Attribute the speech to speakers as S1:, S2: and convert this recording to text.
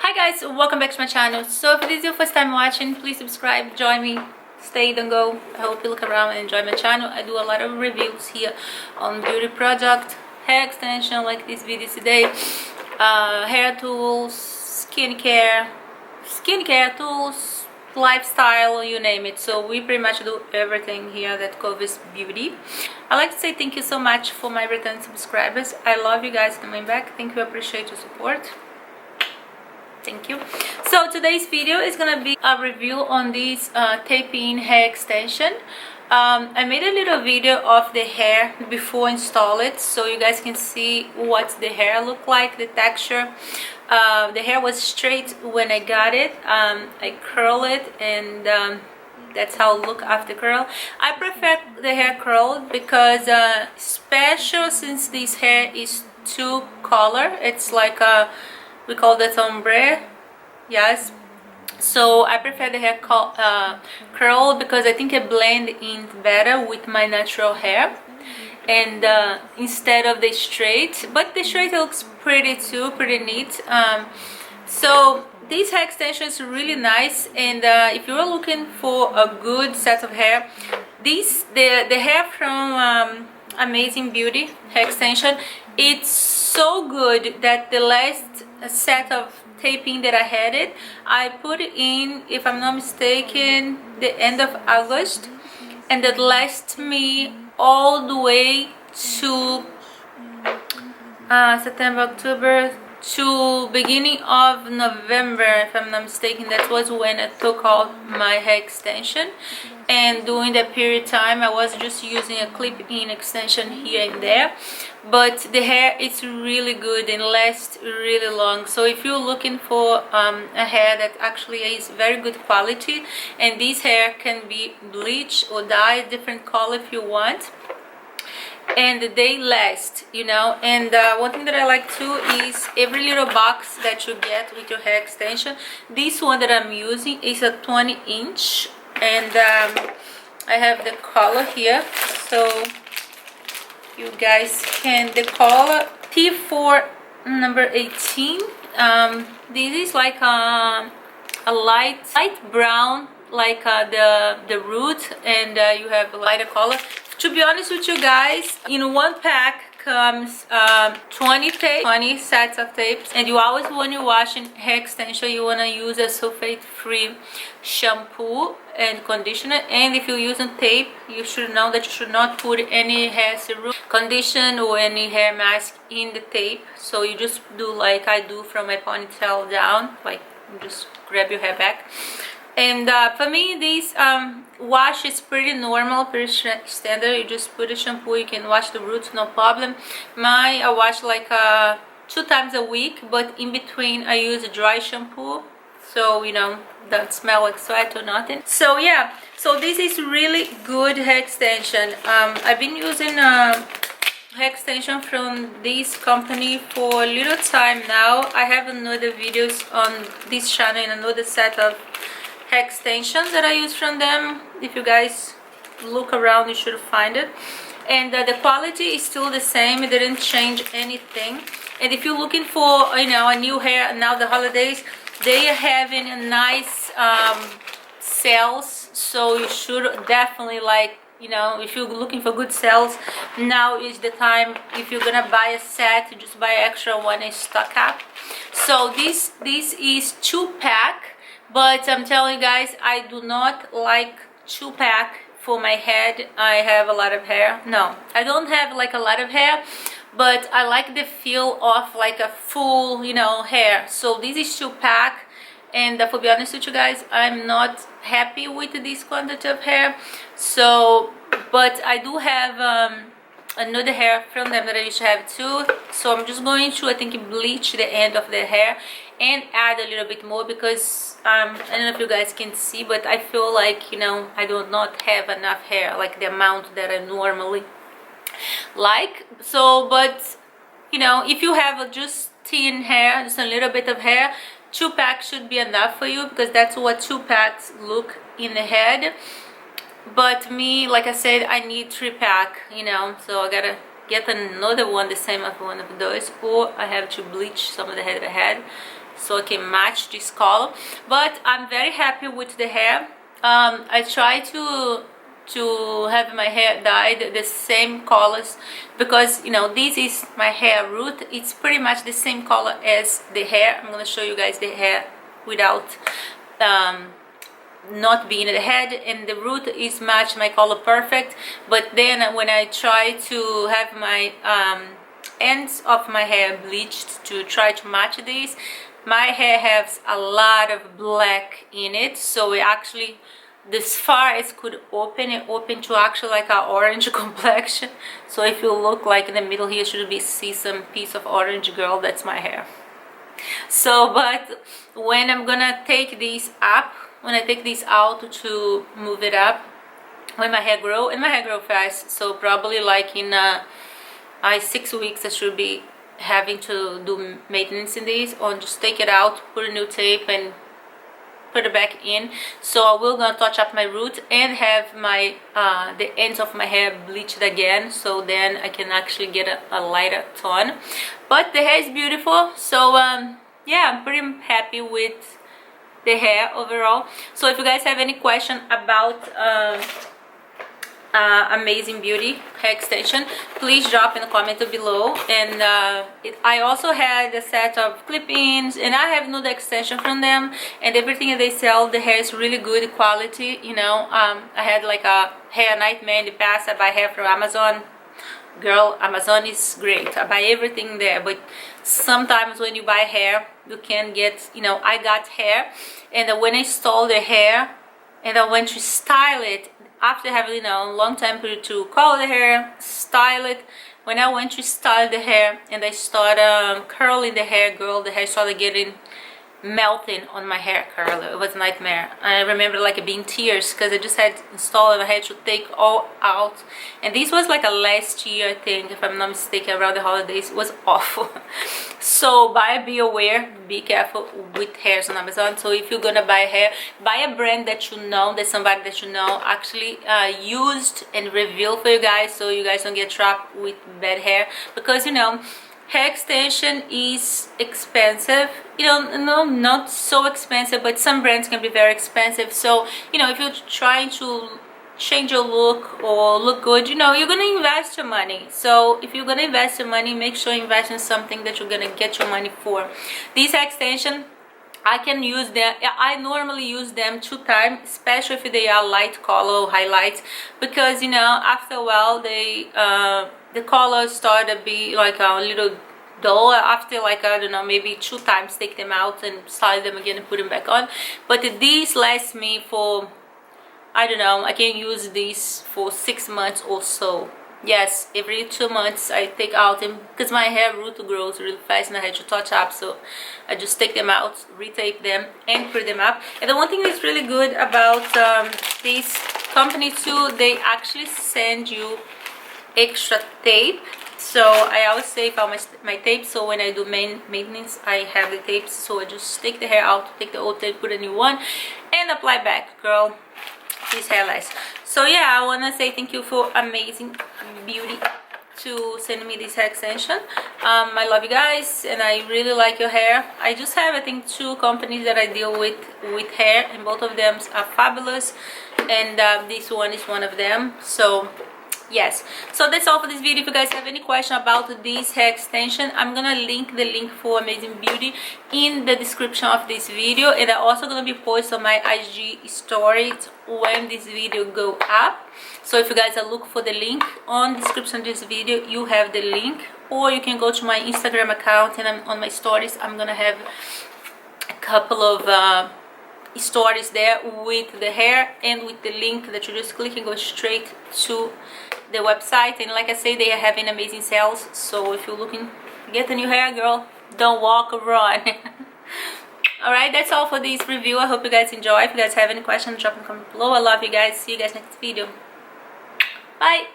S1: Hi guys, welcome back to my channel. So if this is your first time watching, please subscribe, join me, stay, don't go. I hope you look around and enjoy my channel. I do a lot of reviews here on beauty product, hair extension like this video today, hair tools, skincare tools, lifestyle, you name it. So we pretty much do everything here that covers beauty. I like to say thank you so much for my return subscribers. I love you guys coming back. Thank you, appreciate your support. Thank you. So today's video is gonna be a review on this tape-in hair extension. I made a little video of the hair before install it, so you guys can see what the hair look like, the texture. The hair was straight when I got it. I curl it, and that's how it look after curl. I prefer the hair curled because special since this hair is two color. It's like a, we call that ombre, yes. So I prefer the hair curl because I think it blend in better with my natural hair, and instead of the straight. But the straight looks pretty too, pretty neat. So this hair extension is really nice, and if you're looking for a good set of hair, the hair from Amazing Beauty hair extension, it's so good that the last set of taping that I had it, I put it in, if I'm not mistaken, the end of August, and that lasts me all the way to September, October, to beginning of November, if I'm not mistaken. That was when I took off my hair extension, and during that period of time I was just using a clip-in extension here and there, but the hair is really good and lasts really long. So if you're looking for a hair that actually is very good quality, and this hair can be bleached or dyed different color if you want, and they last, you know. And one thing that I like too is every little box that you get with your hair extension. This one that I'm using is a 20-inch, and I have the color here, so you guys can, the color T4 number 18. This is like a light brown, like the root, and you have a lighter color. To be honest with you guys, in one pack comes 20 sets of tapes, and you always, when you're washing hair extension, you want to use a sulfate-free shampoo and conditioner. And if you're using tape, you should know that you should not put any hair serum, condition, or any hair mask in the tape. So you just do like I do from my ponytail down, like you just grab your hair back. And for me, this wash is pretty normal, pretty standard. You just put a shampoo, you can wash the roots, no problem. I wash like 2 times a week, but in between I use a dry shampoo, so you know, don't smell like sweat or nothing. So yeah, so this is really good hair extension. I've been using hair extension from this company for a little time now. I have another videos on this channel and another set of hair extensions that I use from them. If you guys look around, you should find it. And the quality is still the same. It didn't change anything. And if you're looking for, you know, a new hair, now the holidays, they are having a nice sales, so you should definitely, like, you know, if you're looking for good sales, now is the time. If you're gonna buy a set, you just buy extra one and stock up. So this is 2-pack. But I'm telling you guys, I do not like 2-pack for my head. I have a lot of hair. No, I don't have like a lot of hair, but I like the feel of like a full, you know, hair. So this is 2-pack, and to be honest with you guys, I'm not happy with this quantity of hair. So, but I do have another hair from them that I used to have too. So I'm just going to, I think, bleach the end of the hair and add a little bit more, because I don't know if you guys can see, but I feel like, you know, I do not have enough hair, like the amount that I normally like. So, but you know, if you have just thin hair, just a little bit of hair, 2-pack should be enough for you, because that's what 2-packs look in the head. But me, like I said, I need 3-pack, you know, so I gotta get another one the same as one of those, or I have to bleach some of the hair that I had so I can match this color. But I'm very happy with the hair. I try to have my hair dyed the same colors, because you know, this is my hair root. It's pretty much the same color as the hair. I'm gonna show you guys the hair without not being the head, and the root is match my color perfect. But then when I try to have my ends of my hair bleached to try to match this, my hair has a lot of black in it, so it actually, this far as could open, it open to actually like a orange complexion. So if you look like in the middle here, should be see some piece of orange, girl, that's my hair. So but when I'm gonna take these up, when I take this out to move it up, when my hair grow, and my hair grow fast, so probably like in 6 weeks I should be having to do maintenance in these, or just take it out, put a new tape and put it back in. So I will gonna touch up my root and have my the ends of my hair bleached again, so then I can actually get a lighter tone. But the hair is beautiful, so yeah, I'm pretty happy with the hair overall. So if you guys have any question about Amazing Beauty hair extension, please drop in the comment below. And I also had a set of clip-ins, and I have nude extension from them, and everything that they sell, the hair is really good quality, you know. I had like a hair nightmare in the past. I buy hair from Amazon. Girl, Amazon is great. I buy everything there, but sometimes when you buy hair, you can get, you know, I got hair, and when I installed the hair and I went to style it, after having, you know, a long time period to color the hair, style it, when I went to style the hair and I started curling the hair, girl, the hair started getting melting on my hair curler. It was a nightmare. I remember like it being tears, because I just had installed and I had to take all out. And this was like a last year, I think, if I'm not mistaken, around the holidays. It was awful. So be aware, be careful with hairs on Amazon. So if you're gonna buy hair, buy a brand that you know, that somebody that you know actually used and revealed for you guys, so you guys don't get trapped with bad hair. Because you know, hair extension is expensive, you know, no, not so expensive, but some brands can be very expensive. So you know, if you're trying to change your look or look good, you know, you're gonna invest your money. So if you're gonna invest your money, make sure you invest in something that you're gonna get your money for. These hair extension, I can use them. I normally use them 2 times, especially if they are light color or highlights, because you know, after a while they the color start to be like a little dull. After like, I don't know, maybe 2 times take them out and style them again and put them back on. But these last me for, I don't know, I can use these for 6 months or so. Yes, every 2 months I take out them, because my hair root grows really fast and I had to touch up, so I just take them out, retape them and put them up. And the one thing that's really good about this company too, they actually send you extra tape. So I always save all my tape, so when I do maintenance I have the tapes. So I just take the hair out, take the old tape, put a new one and apply back. Girl, this hair lasts. So yeah, I want to say thank you for Amazing Beauty to send me this hair extension. I love you guys and I really like your hair. I just have, I think, 2 companies that I deal with hair, and both of them are fabulous, and this one is one of them. So yes, so that's all for this video. If you guys have any question about this hair extension, I'm gonna link the link for Amazing Beauty in the description of this video, and I'm also gonna be posting on my IG stories when this video go up. So if you guys are looking for the link on the description of this video, you have the link, or you can go to my Instagram account, and on my stories I'm gonna have a couple of stories there with the hair and with the link that you just click and go straight to the website. And like I say, they are having amazing sales, so if you're looking to get a new hair, girl, don't walk, run. Alright, that's all for this review. I hope you guys enjoy. If you guys have any questions, drop in the comment below. I love you guys. See you guys next video. Bye.